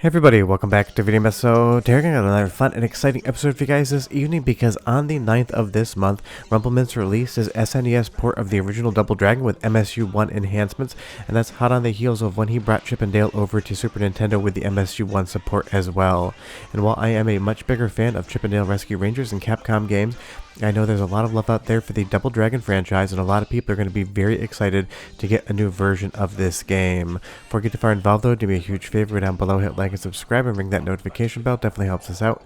Hey everybody, welcome back to Video Mess. So, Derek, I got another fun and exciting episode for you guys this evening because on the 9th of this month, Rumbleminze released his SNES port of the original Double Dragon with MSU1 enhancements, and that's hot on the heels of when he brought Chip and Dale over to Super Nintendo with the MSU1 support as well. And while I am a much bigger fan of Chip and Dale Rescue Rangers and Capcom games, I know there's a lot of love out there for the Double Dragon franchise, and a lot of people are going to be very excited to get a new version of this game. Before we get too far involved though, do me a huge favor down below, hit like and subscribe and ring that notification bell, definitely helps us out.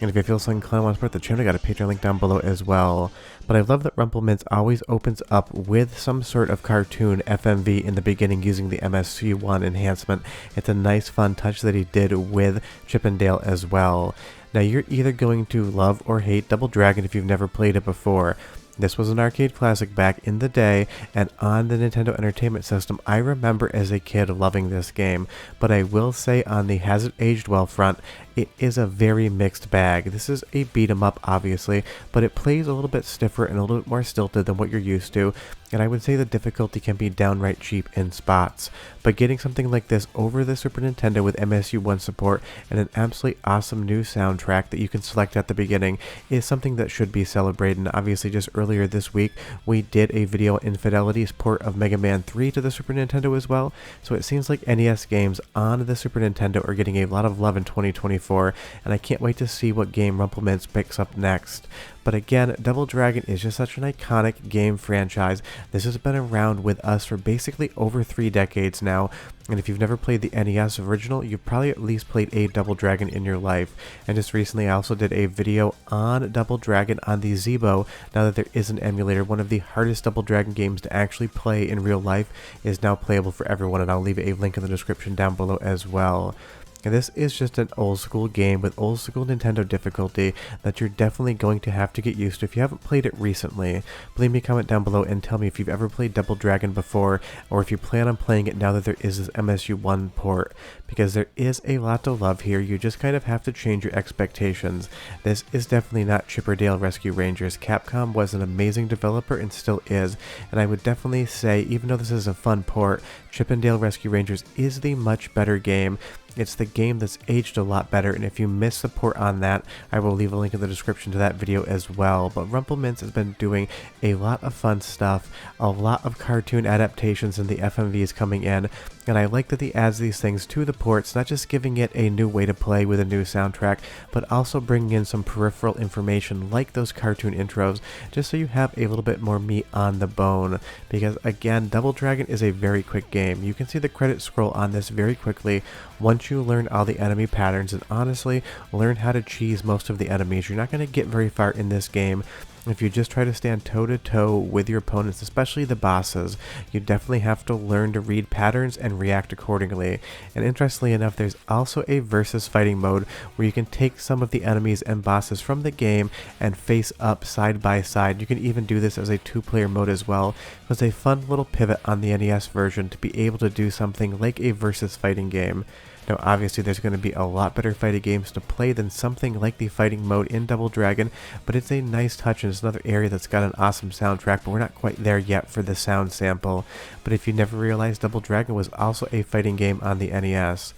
And if you feel so inclined and want to support the channel, I got a Patreon link down below as well. But I love that Rumbleminze always opens up with some sort of cartoon FMV in the beginning using the MSU1 enhancement. It's a nice fun touch that he did with Chip and Dale as well. Now you're either going to love or hate Double Dragon if you've never played it before. This was an arcade classic back in the day, and on the Nintendo Entertainment System, I remember as a kid loving this game. But I will say on the has it aged well front, it is a very mixed bag. This is a beat 'em up obviously, but it plays a little bit stiffer and a little bit more stilted than what you're used to, and I would say the difficulty can be downright cheap in spots. But getting something like this over the Super Nintendo with MSU1 support and an absolutely awesome new soundtrack that you can select at the beginning is something that should be celebrated. And obviously just earlier this week we did a video on Infidelity's port of Mega Man 3 to the Super Nintendo as well, so it seems like NES games on the Super Nintendo are getting a lot of love in 2024, and I can't wait to see what game Rumbleminze picks up next. But again, Double Dragon is just such an iconic game franchise. This has been around with us for basically over 3 decades now, and if you've never played the NES original, you've probably at least played a Double Dragon in your life. And just recently I also did a video on Double Dragon on the Zeebo. Now that there is an emulator, one of the hardest Double Dragon games to actually play in real life is now playable for everyone, and I'll leave a link in the description down below as well. And this is just an old school game with old school Nintendo difficulty that you're definitely going to have to get used to if you haven't played it recently. Leave me a comment down below and tell me if you've ever played Double Dragon before, or if you plan on playing it now that there is this MSU1 port, because there is a lot to love here. You just kind of have to change your expectations. This is definitely not Chip or Dale Rescue Rangers. Capcom was an amazing developer and still is, and I would definitely say, even though this is a fun port, Chip and Dale Rescue Rangers is the much better game. It's the game that's aged a lot better, and if you miss support on that, I will leave a link in the description to that video as well. But Rumbleminze has been doing a lot of fun stuff, a lot of cartoon adaptations in the FMVs coming in, and I like that he adds these things to the ports, not just giving it a new way to play with a new soundtrack, but also bringing in some peripheral information like those cartoon intros, just so you have a little bit more meat on the bone. Because again, Double Dragon is a very quick game. You can see the credit scroll on this very quickly once you learn all the enemy patterns, and honestly learn how to cheese most of the enemies. You're not going to get very far in this game if you just try to stand toe-to-toe with your opponents, especially the bosses. You definitely have to learn to read patterns and react accordingly. And interestingly enough, there's also a versus fighting mode where you can take some of the enemies and bosses from the game and face up side by side. You can even do this as a 2-player mode as well. It was a fun little pivot on the NES version to be able to do something like a versus fighting game. Now obviously there's going to be a lot better fighting games to play than something like the fighting mode in Double Dragon, but it's a nice touch, and it's another area that's got an awesome soundtrack, but we're not quite there yet for the sound sample. But if you never realized, Double Dragon was also a fighting game on the NES.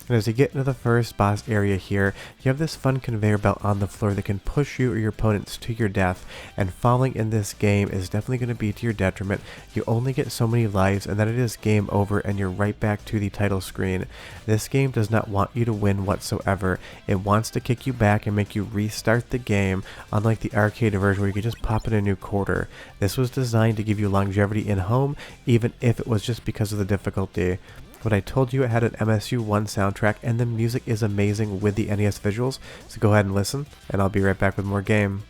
And as you get into the first boss area here, you have this fun conveyor belt on the floor that can push you or your opponents to your death, and falling in this game is definitely going to be to your detriment. You only get so many lives, and then it is game over and you're right back to the title screen. This game does not want you to win whatsoever. It wants to kick you back and make you restart the game, unlike the arcade version where you could just pop in a new quarter. This was designed to give you longevity in home, even if it was just because of the difficulty. But I told you it had an MSU1 soundtrack, and the music is amazing with the NES visuals, so go ahead and listen, and I'll be right back with more game.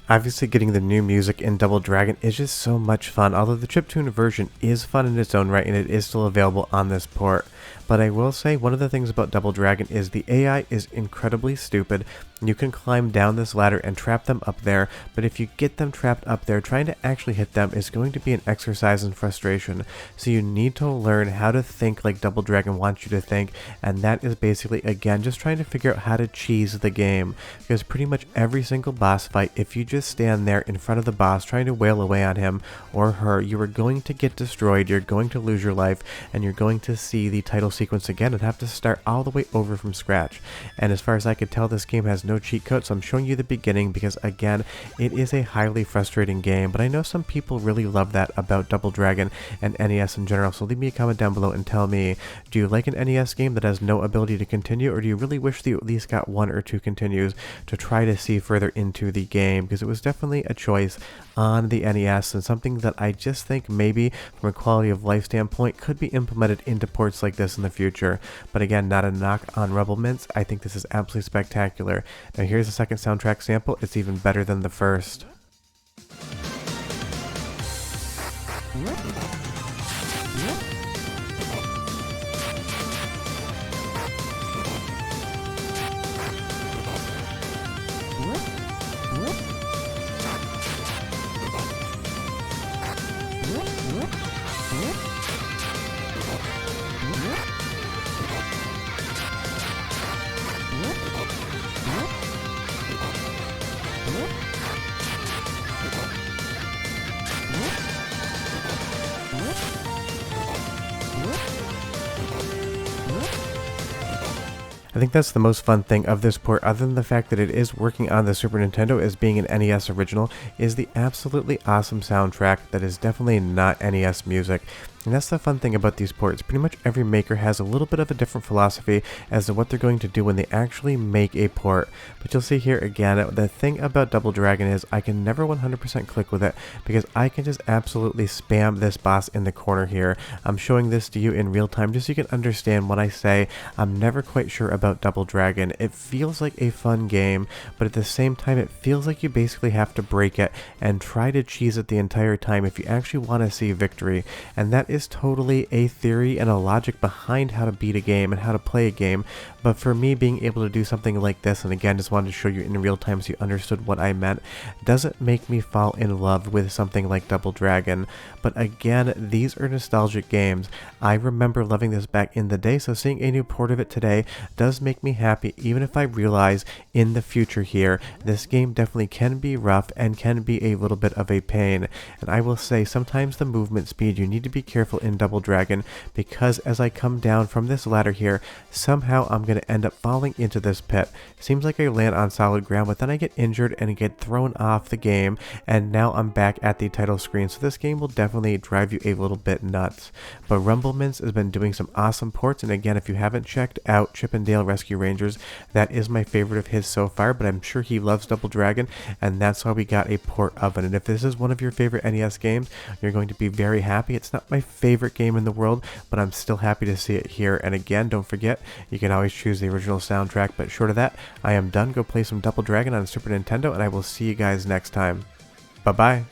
Obviously, getting the new music in Double Dragon is just so much fun, although the chiptune version is fun in its own right and it is still available on this port. But I will say one of the things about Double Dragon is the AI is incredibly stupid. You can climb down this ladder and trap them up there, but if you get them trapped up there, trying to actually hit them is going to be an exercise in frustration. So you need to learn how to think like Double Dragon wants you to think, and that is basically, again, just trying to figure out how to cheese the game. Because pretty much every single boss fight, if you just stand there in front of the boss trying to wail away on him or her, you are going to get destroyed, you're going to lose your life, and you're going to see the title sequence again and have to start all the way over from scratch. And as far as I could tell, this game has no cheat code, so I'm showing you the beginning because, again, it is a highly frustrating game, but I know some people really love that about Double Dragon and NES in general. So leave me a comment down below and tell me, do you like an NES game that has no ability to continue, or do you really wish that you at least got one or two continues to try to see further into the game? Because it was definitely a choice on the NES and something that I just think maybe from a quality of life standpoint could be implemented into ports like this in the future. But again, not a knock on Rumbleminze. I think this is absolutely spectacular. Now here's the second soundtrack sample. It's even better than the first. I think that's the most fun thing of this port, other than the fact that it is working on the Super Nintendo as being an NES original, is the absolutely awesome soundtrack that is definitely not NES music. And that's the fun thing about these ports. Pretty much every maker has a little bit of a different philosophy as to what they're going to do when they actually make a port. But you'll see here again, the thing about Double Dragon is I can never 100% click with it because I can just absolutely spam this boss in the corner here. I'm showing this to you in real time just so you can understand what I say. I'm never quite sure about Double Dragon. It feels like a fun game, but at the same time it feels like you basically have to break it and try to cheese it the entire time if you actually want to see victory. And that is totally a theory and a logic behind how to beat a game and how to play a game, but for me, being able to do something like this, and again just wanted to show you in real time so you understood what I meant, doesn't make me fall in love with something like Double Dragon. But again, these are nostalgic games. I remember loving this back in the day, so seeing a new port of it today does make me happy, even if I realize in the future here this game definitely can be rough and can be a little bit of a pain. And I will say sometimes the movement speed, you need to be careful in Double Dragon, because as I come down from this ladder here, somehow I'm going to end up falling into this pit. Seems like I land on solid ground, but then I get injured and get thrown off the game, and now I'm back at the title screen. So this game will definitely drive you a little bit nuts. But Rumbleminze has been doing some awesome ports, and again, if you haven't checked out Chip and Dale Rescue Rangers, that is my favorite of his so far, but I'm sure he loves Double Dragon, and that's why we got a port of it. And if this is one of your favorite NES games, you're going to be very happy. It's not my favorite game in the world, but I'm still happy to see it here. And again, don't forget, you can always choose the original soundtrack, but short of that, I am done. Go play some Double Dragon on Super Nintendo, and I will see you guys next time. Bye-bye.